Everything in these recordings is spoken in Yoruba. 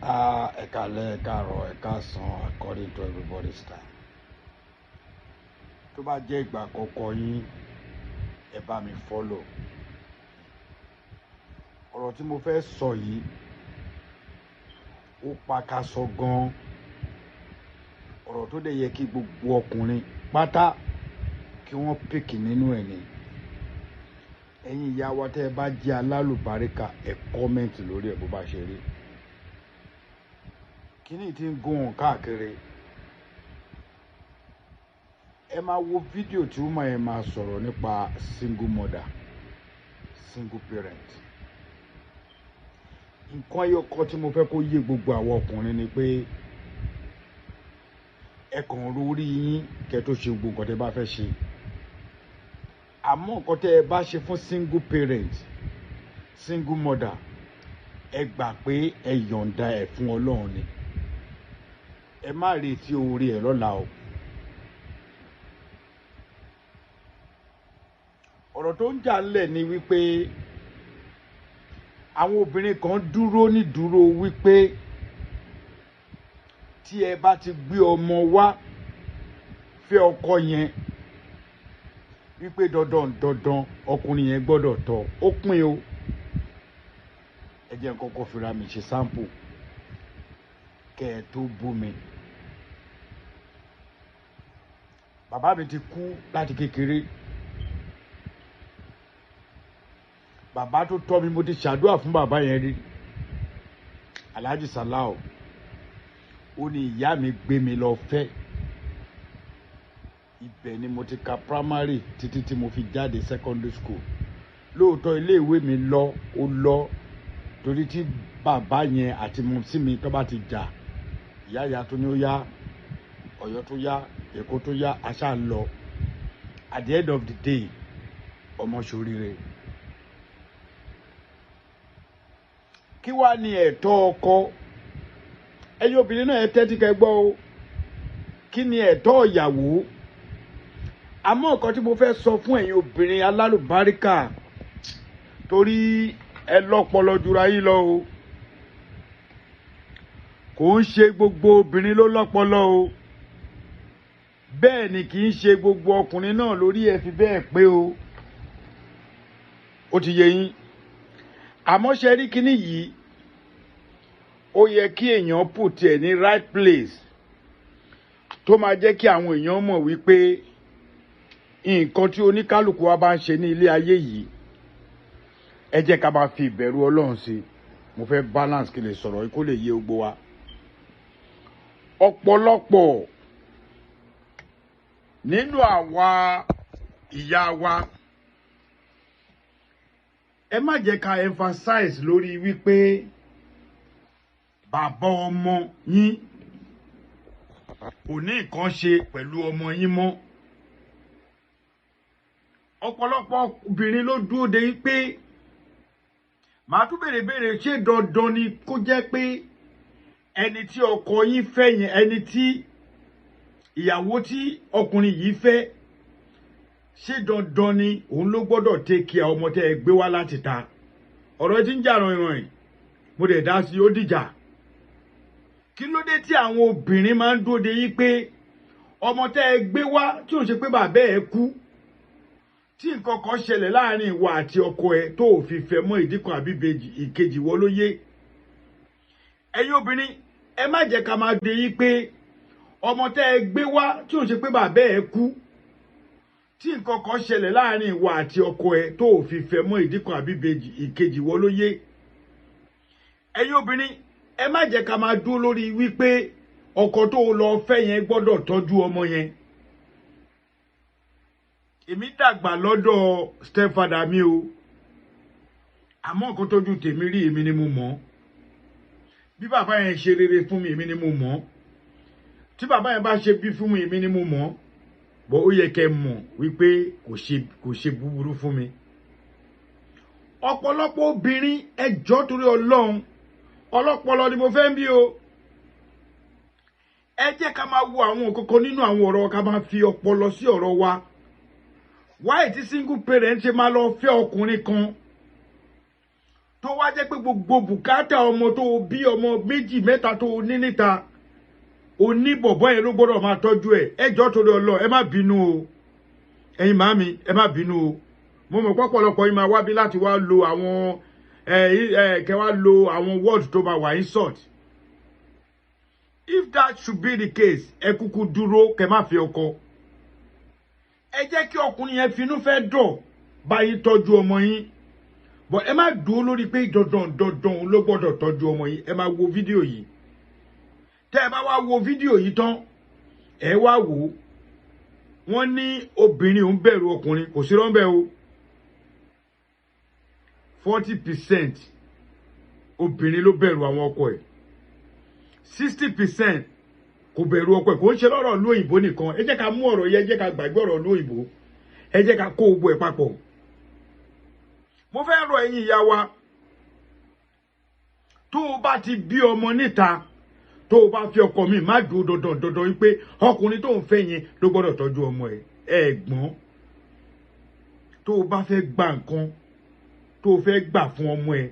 Ẹ̀kálẹ́, ẹ̀káàárọ̀, ẹ̀káàsán according to everybody's time. Tó bá jẹ́ ìgbà àkọ́kọ́ yín, ẹ bá mi follow. Ọ̀rọ̀ tí mo fẹ́ sọ yìí, ó pakasọ gan. Ọ̀rọ̀ tó dẹ̀ yẹ kí gbogbo ọkùnrin pátá kí wọ́n pìkì nínú ẹ̀ ni. Ẹ̀yin ìyá wa tẹ́ ẹ bá jẹ́ alálùbáríkà, ẹ kọ́mẹ́ǹtì lórí ẹ̀ bó bá ṣe rí. Kíní tí ń gún káàkiri. Ẹ máa wo fídíò tí woman yẹn máa sọ̀rọ̀ nípa single mother, single parent. Nǹkan ẹyọkan tí mo fẹ́ kó yé gbogbo àwọn ọkùnrin ni pé ẹ kàn rórí yín kẹ́ tó ṣe gbogbo nǹkan tẹ́ bá fẹ́ ṣe. Àmọ́ nǹkan tẹ́ ẹ bá ṣe fún single parent, single mother, ẹ gbà pé ẹ yọ̀ǹda ẹ̀ fún Ọlọ́run ni. Ẹ má retí oore ẹ̀ lọ́la o. Ọ̀rọ̀ tó ń jà ńlẹ̀ ni wípé àwọn obìnrin kan dúró ní dúró wípé tí ẹ bá ti gbé ọmọ wá fẹ́ ọkọ yẹn wípé dandan ọkùnrin yẹn gbọ́dọ̀ tọ́. Ó pín o. Ẹ jẹ́ n kọ́kọ́ fira mi ṣe sample kẹ́ ẹ tó bú mi. Bàbá mi ti kú láti kékeré. Bàbá tó tọ́ mi, mo ti ṣàdúrà fún bàbá yẹn rí. Alhaji Salao. Ó ní ìyá mi gbé mi lọ fẹ́. Ibẹ̀ ni mo ti ka primary títí tí mo fi jáde secondary school. Lóòótọ́ ilé ìwé mi lọ, ó lọ torí tí bàbá yẹn àti mọ̀mísí mi tó bá ti jà, ìyá tó ní ó yá, Ọ̀yọ́ tó yá, Èkó tó yá, aṣá lọ. At the end of the day, ọmọ ṣoríire. Kí wá ní ẹ̀tọ́ ọkọ? Ẹ̀yin obìnrin náà ẹ tẹ́tí kẹ́ gbọ́ o. Kí ni ẹ̀tọ́ ìyàwó? Àmọ́ nǹkan tí mo fẹ́ sọ fún ẹ̀yin obìnrin alálùbáríkà torí ẹ lọ́pọlọ jura yín lọ o. Kò ń ṣe gbogbo obìnrin ló lọ́pọlọ o. Bẹ́ẹ̀ ni kì í ṣe gbogbo ọkùnrin náà lórí ẹ fi bẹ́ẹ̀ pé o. Ó ti yé yín. Àmọ́ ṣe rí kíní yìí, ó yẹ kí èèyàn put ẹ̀ ní right place tó máa jẹ́ kí àwọn èèyàn mọ̀ wípé nǹkan tí oníkálukú wa bá ń ṣe ní ilé ayé yìí, ẹ jẹ́ ká máa fi ìbẹ̀rù Ọlọ́run sí. Mo fẹ́ balance kí lè sọ̀rọ̀ kó lè yé gbogbo wa. Ọ̀pọ̀lọpọ̀ nínú àwa ìyá wa, ẹ má jẹ́ ká emphasize lórí wípé bàbá ọmọ yín kò ní nǹkan ṣe pẹ̀lú ọmọ yín mọ́. Ọ̀pọ̀lọpọ̀ obìnrin ló dúró de wípé màá tún béèrè ṣé dandan ni kó jẹ́ pé ẹni tí ọkọ yín fẹ́ yẹn, ẹni tí ìyàwó tí ọkùnrin yìí fẹ́, ṣé dandan ni òun ló gbọ́dọ̀ take care ọmọ tẹ́ ẹ gbé wá láti ta? Ọ̀rọ̀ tí ń jà ràn-ìràn mo dẹ̀ dá sí, ó dìjà. Kí ló dé tí àwọn obìnrin máa ń dúró de yí pé ọmọ tẹ́ ẹ gbé wá tí ò ṣe pé bàbá ẹ kú, tí nǹkan kan ṣẹlẹ̀ láàrin ìwọ àti ọkọ ẹ tó ò fi fẹ́ mọ́ ìdí kan àbí ìkejì wọ́ ló yé? Ẹ̀yin obìnrin, ẹ má jẹ́ ká máa de yí pé ọmọ tẹ́ ẹ gbé wá tí ò ṣe pé bàbá ẹ kú, tí nǹkan kan ṣẹlẹ̀ láàrin ìwọ àti ọkọ ẹ tó ò fi fẹ́ mọ́ ìdí kan àbí ìkejì wọ́ ló yé? Ẹ̀yin obìnrin, ẹ má jẹ́ ká máa dúró lórí wípé ọkọ tó lọ fẹ́ yẹn gbọ́dọ̀ tọ́jú ọmọ yẹn. Èmi dàgbà lọ́dọ̀ stepfather mi o. Àmọ́ nǹkan tójú tèmi rí, èmi ni mo mọ̀. Bí bàbá yẹn ṣe rere fún mi, èmi ni mo mọ̀. Tí bàbá yẹn bá ṣe bí fún mi, èmi ni mo mọ̀. Bọ́ ó yẹ kẹ́ mọ̀ wípé kò ṣe búburú fún mi. Ọ̀pọ̀lọpọ̀ obìnrin, ẹ jọ̀ọ́ torí Ọlọ́run, ọlọ́pọlọ ni mo fẹ́ ń bí o. Ẹ jẹ́ ká máa wo àwọn nǹkan kan nínú àwọn ọ̀rọ̀, ká máa fi ọpọlọ sí ọ̀rọ̀ wa. Why tí single parent ṣe máa lọ fẹ́ ọkùnrin kan tó wá jẹ́ pé gbogbo bùkátà ọmọ tó bí ọmọ méjì mẹ́ta tó ní níta oní bọ̀bọ́ yẹn ló gbọ́dọ̀ máa tọ́jú ẹ̀ ẹjọ́ torí Ọlọ́run ẹ má bínú o ẹ̀yin màámi ẹ má bínú o mo mọ̀ pọ̀pọ̀lọpọ̀ yín máa wá bí láti wá lo àwọn kẹ́ wá lo àwọn word tó máa wà InShot. If that should be the case ẹ kúkú dúró kẹ́ má fi ọkọ ẹ jẹ́ kí ọkùnrin yẹn finú fẹ́ dọ̀ báyìí tọ́jú ọmọ yín but ẹ má dúró lórí pé dandan ló gbọ́dọ̀ tọ́jú ọmọ yín ẹ má wo fídíò yìí tẹ́ ẹ bá wá wo fídíò yìí tán ẹ wá wò wọ́n ní obìnrin ń bẹ̀rù ọkùnrin kò sí rọ́ńbẹ́ o 40% obìnrin ló bẹ̀rù àwọn ọkọ ẹ̀ 60% kò bẹ̀rù ọkọ ẹ̀ kò ń ṣe lọ́rọ̀ ìlú òyìnbó nìkan ẹ jẹ́ ká mú ọ̀rọ̀ yẹn ẹ jẹ́ ká gbàgbé ọ̀rọ̀ ìlú òyìnbó ẹ jẹ́ ká kó gbogbo ẹ̀ papọ̀. Mo fẹ́ rọ̀ ẹ̀yin ìyá wa tó o bá ti bí ọmọ níta tó o bá fi ọkọ mi má dúró dandan wípé ọkùnrin tó ń fẹ́ yẹn ló gbọ́dọ̀ tọ́jú ọmọ ẹ̀ ẹ̀gbọ́n tó o bá fẹ́ gba nǹkan tó o fẹ́ gbà fún ọmọ ẹ̀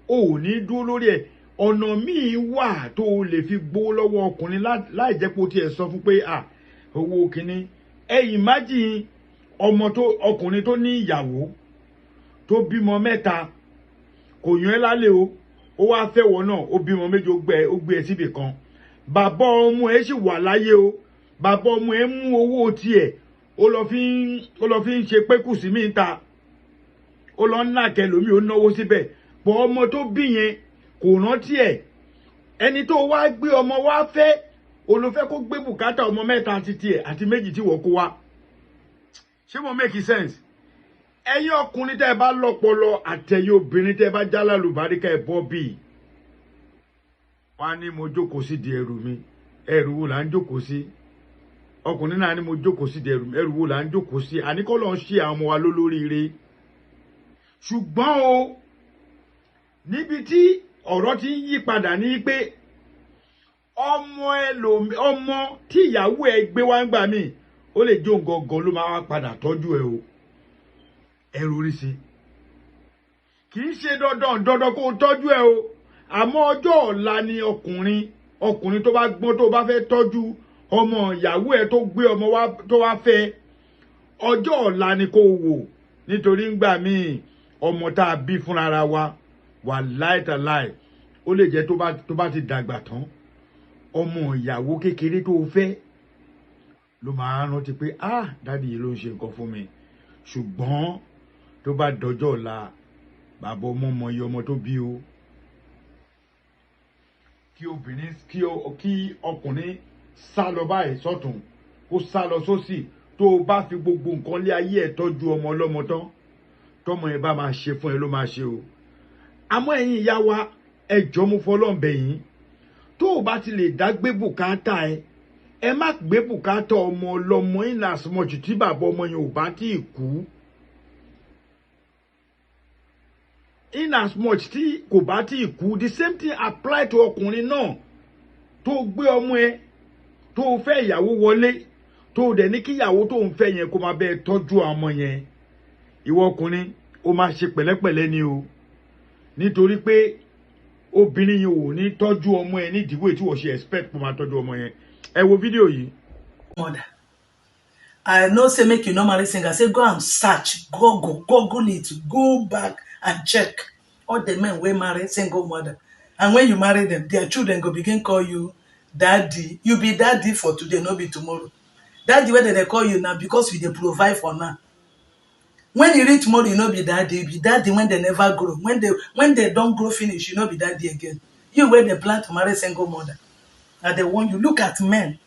o ò ní dúró lórí ẹ̀ ọ̀nà míì wà tó o lè fi gbowó lọ́wọ́ ọkùnrin láì jẹ́ pé o tiẹ̀ sọ fún pé owó kìíní imagine ọmọ tó ọkùnrin tó ní ìyàwó tó bímọ mẹ́ta kò yàn ẹ́ lálẹ́ o ó wá fẹ́ wọ náà ó bímọ méjì ó gbé ẹ síbì kan bàbá ọmọ ẹ sì wà láyé o bàbá ọmọ ẹ mú owó tiẹ̀ ó lọ fi ń ṣe pékùsì mí ta ó lọ ń nàkẹ́ lómi ó náwó síbẹ̀ pọ̀ ọmọ tó bí yẹn kò rántí ẹ̀ ẹni tó wá gbé ọmọ wá fẹ́ olùfẹ́ kó gbé bùkátà ọmọ mẹ́ta àti tiẹ̀ àti méjì tí wọ́n kó wá ṣé mo make sense ẹ̀yin ọkùnrin tẹ́ ẹ bá lọ́pọlọ àtẹ̀yin obìnrin tẹ́ ẹ bá jálá lùbáríkà ẹ bọ́ bíi wọ́n á ní mo jókòó sí di ẹrù mi ẹrù wo là ń jókòó sí ọkùnrin náà ní mo jókòó sí di ẹrù wo là ń jókòó sí àníkọ́ lọ́n ṣe àwọn ọmọ wa lólóríire ṣùgbọ́n o níbi tí ọ̀rọ̀ ti ń yí padà ní pé ọmọ tí ìyàwó ẹ gbé wá ń gbà mí ó lè jó gangan ló máa wá padà tọ́jú ẹ o ẹrù orí sí kì í ṣe dandan kó o tọ́jú ẹ o àmọ́ ọjọ́ ọ̀la ni ọkùnrin tó bá gbọ́n tó bá fẹ́ tọ́jú ọmọ ìyàwó ẹ tó gbé ọmọ wá tó wá fẹ́ ọjọ́ ọ̀la ni kó o wò nítorí ńgbà míì ọmọ tá a bí fúnra wa wà láìtàláì ó lè jẹ́ tó bá ti dàgbà tán ọmọ ìyàwó kékeré tó fẹ́ ló máa rántí pé dáàdi yìí ló ń ṣe nǹkan fún mi ṣùgbọ́n tó bá dọjọ́ ọ̀la bàbá ọmọ mọ iye ọmọ tó bí o kí ọkùnrin sá lọ báyìí sọ́tún kó sá lọ sósì tó o bá fi gbogbo nǹkan lé ayé ẹ̀ tọ́jú ọmọ ọlọ́mọ tán tọ́mọ ẹ bá máa ṣe fún ẹ ló máa ṣe o àmọ́ ẹ̀yin ìyá wa ẹjọ́ mú fọlọ́ǹbẹ̀ yín tó o bá ti lè dá gbé bùkátà ẹ má gbé bùkátà ọmọ ọlọ́mọ in as much tí bàbá ọmọ yẹn ò bá tí ì kú in as much tí kò bá tí ì kú the same thing apply to ọkùnrin náà tó gbé ọmọ ẹ tó fẹ́ ìyàwó wọlé tó dẹ̀ ní kí ìyàwó tó ń fẹ́ yẹn kó máa bẹ́ẹ̀ tọ́jú ọmọ yẹn ìwọ ọkùnrin ó máa ṣe pẹ̀lẹ́pẹ̀lẹ́ ni o nítorí pé obìnrin yẹn ò ní tọ́jú ọmọ ẹ ní ìdíwọ̀ tí wọ́n ṣe expect kó máa tọ́jú ọmọ yẹn ẹ wo fídíò yìí. Mother, I know say make you no marry singer. Say go and search, Google it, go back and check all the men wey marry single mother. And when you marry them, their children go begin call you daddy. You be daddy for today, no be tomorrow. Daddy wey they call you now because you dey provide for now. When you reach tomorrow, you no be daddy. You be daddy when they never grow. When they don't grow finish, you no be daddy again. You wey they plan to marry single mother. And they want you look at men.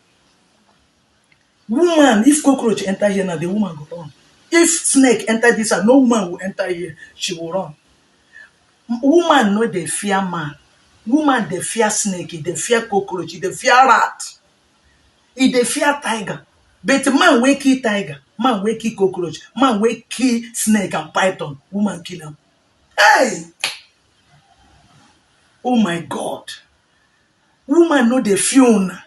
Woman, if cockroach enter here now, the woman go run. If snake enter this house, no woman will enter here, she will run. Woman no dey fear man. Woman dey fear snake, dey fear cockroach, dey fear rat. Dey fear tiger. But man wey kill tiger, man wey kill cockroach, man wey kill snake and python, woman kill them. Hey! Oh my God. Woman no dey fear una.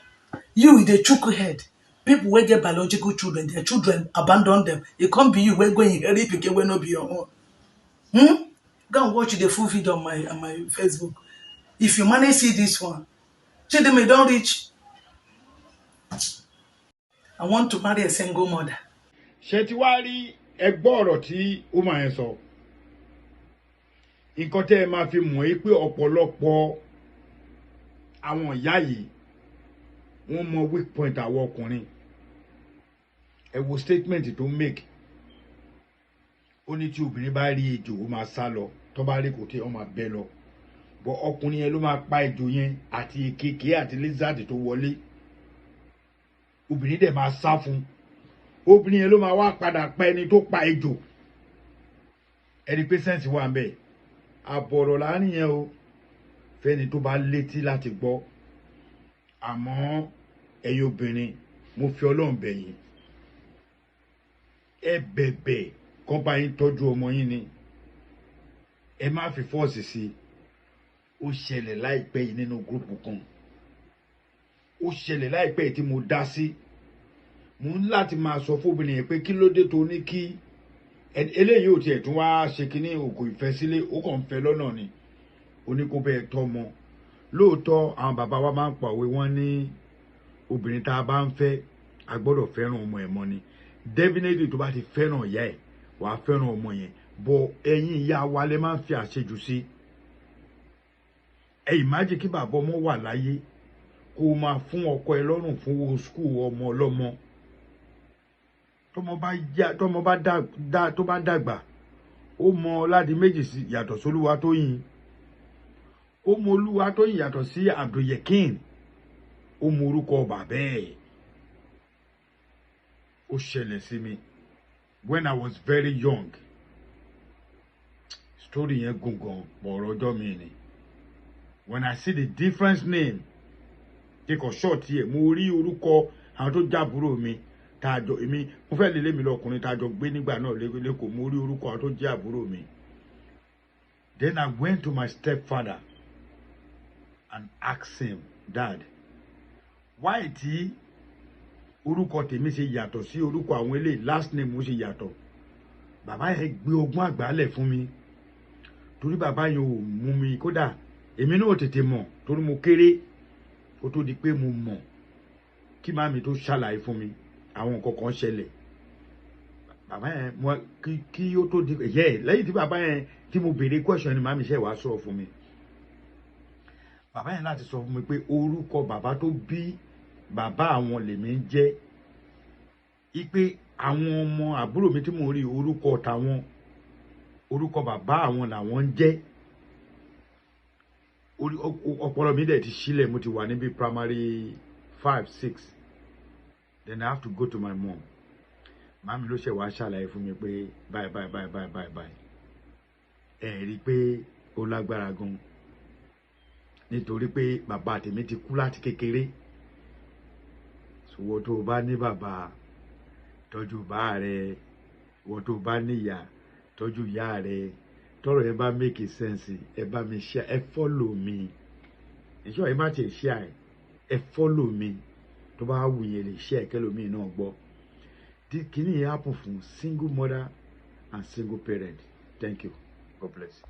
You with the chook head. People wey get biological children, their children abandon them. It can't be you wey go inherit pikin wey no be your own. Go and watch the full video on my Facebook. If you manage see this one, Chidime don't reach. I want to marry a single mother. ṣé ti wá rí ẹgbọ́ ọ̀rọ̀ tí ó máa yẹn sọ nǹkan tẹ́ ẹ máa fi mọ̀ ẹ́ pé ọ̀pọ̀lọpọ̀ àwọn ìyá yìí wọ́n mọ weak point àwọn ọkùnrin ẹ wo statement tó make ó ní tí obìnrin bá rí ejò ó máa sá lọ tó bá rí kòtẹ́ ó máa bẹ́ lọ bọ́ ọkùnrin yẹn ló máa pa ejò yẹn àti èkekè àti lizard tó wọlé obìnrin dẹ̀ máa sá fún obìnrin yẹn ló máa wá padà pa ẹni tó pa ejò ẹni pé sẹ́ǹsì wà ń bẹ̀ àbọ̀rọ̀ láàrin yẹn o fẹ́ni tó bá létí láti gbọ́ àmọ́ ẹ̀yin obìnrin mo fi Ọlọ́run bẹ̀ yín ẹ bẹ̀bẹ̀ kán bá yín tọ́jú ọmọ yín ni ẹ má fi fọ́ọ̀sì sí ó ṣẹlẹ̀ láìpẹ́ yìí nínú gúrùpù kan ó ṣẹlẹ̀ láìpẹ́ yìí tí mo dá sí mo ń láti máa sọ fóbìnrin yẹn pé kí ló dé tó ní kí eléyìí ò tiẹ̀ tún wá ṣe kínní òkò ìfẹ́ sílé ó kàn ń fẹ́ lọ́nà ni ó ní kó bẹ́ẹ̀ tọ́ ọmọ lóòótọ́ àwọn bàbá wa máa ń pàwé wọn ní obìnrin tá a bá ń fẹ́ a gbọ́dọ̀ fẹ́ràn ọmọ ẹ̀ mọ́ ni definitely tó bá ti fẹ́ràn ìyá ẹ̀ wàá fẹ́ràn ọmọ yẹn bọ̀ ẹ̀yin ìyá wa lẹ máa ń fi àṣejù sí ẹ imagine kí bàbá ọmọ wà láyé kó o máa fún ọkọ ẹ lọ́rùn fún owó skul ọmọ ọlọ́mọ tó bá dàgbà ó mọ Ọládìméjì sí yàtọ̀ sÓlúwatóyìn ó mọ Olúwatóyìn yàtọ̀ sí Abdulyekin ó mọ orúkọ bàbá ẹ̀ ó ṣẹlẹ̀ sí mi when I was very young story yẹn gùn gan ọ̀rọ̀ ọjọ́ mi ni when I see the difference name kíkọ ṣọ́ọ̀tì ẹ̀ mo rí orúkọ àwọn tó jábúrò mi tààjọ èmi mo fẹ́ lélẹ́ mi lọkùnrin tààjọ gbé nígbà náà lẹ́kọ̀ọ́ mo rí orúkọ àwọn tó jẹ́ àbúrò mi then I went to my stepfather and asked him, Dad, why tí orúkọ tèmi ṣe yàtọ̀ sí orúkọ àwọn eléyìí last name mo ṣe yàtọ̀ bàbá yẹn gbé ogún àgbálẹ̀ fún mi torí bàbá yẹn ò mú mi kódà èmi náà tètè mọ̀ torí mo kéré ó tó di pé mo mọ̀ kí màmí tó ṣàlàyé fún mi àwọn nǹkan kan ṣẹlẹ̀ bàbá yẹn mo kí ó tó di lẹ́yìn tí bàbá yẹn tí mo béèrè question ni màmí ṣe wàá sọ fún mi bàbá yẹn láti sọ fún mi pé orúkọ bàbá tó bí bàbá àwọn lèmi ń jẹ́ ipe àwọn ọmọ àbúrò mi tí mo rí orúkọ tàwọn orúkọ bàbá àwọn làwọn ń jẹ́ ọpọlọ mi dẹ̀ ti sílẹ̀ mo ti wà níbi primary 5, 6 then I have to go to my mom màmí ló ṣe wàá ṣàlàyé fún mi pé báyìí ẹ rí i pé ó lágbára gan nítorí pé bàbá tèmi ti kú láti kékeré ìwọ tó o bá ní bàbá tọ́jú bá rẹ ìwọ tó o bá ní ìyá tọ́jú ìyá rẹ tọ́rọ̀ ẹ bá make sense ẹ bá mi share ẹ follow mi ìṣọ́ ẹ má ti share ẹ follow mi tó bá wù yẹn lè share kẹlòmíì náà gbọ́ kí ni happen fún single mother and single parent. Thank you. God bless.